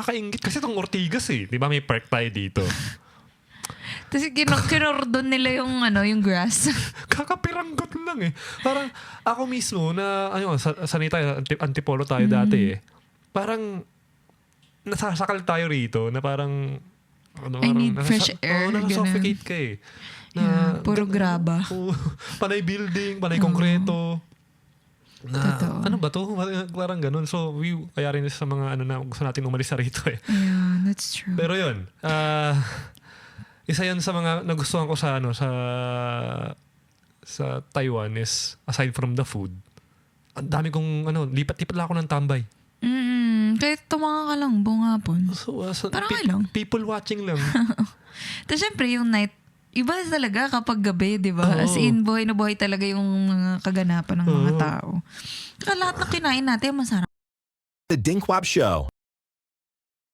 nakakaingit. Kasi itong Ortigas di ba may park tayo dito? Tapos kinordon nila yung grass. Kakapiranggot lang Parang ako mismo na, sanay tayo, antipolo tayo dati Parang, nasasakal tayo rito na parang, I need fresh air. Nasa-suffocate ka Na, puro graba. Panay building, panay konkreto. Na, Totoo. ano ba to? Parang ganun. So, kaya rin sa mga na gusto natin umalis sa rito Yeah, that's true. Pero yun, isa yan sa mga nagustuhan ko sa Taiwan is, aside from the food, ang dami kong, lipat-lipat lang ako ng tambay. Kahit tumanga ka lang buong hapon. So, Parang lang. people watching lang. Tapos syempre yung night, iba talaga kapag gabi, di ba? As in, buhay na buhay talaga yung mga kaganapan ng mga tao. Saka lahat ng kinain natin, masarap. The Dinkwab Show.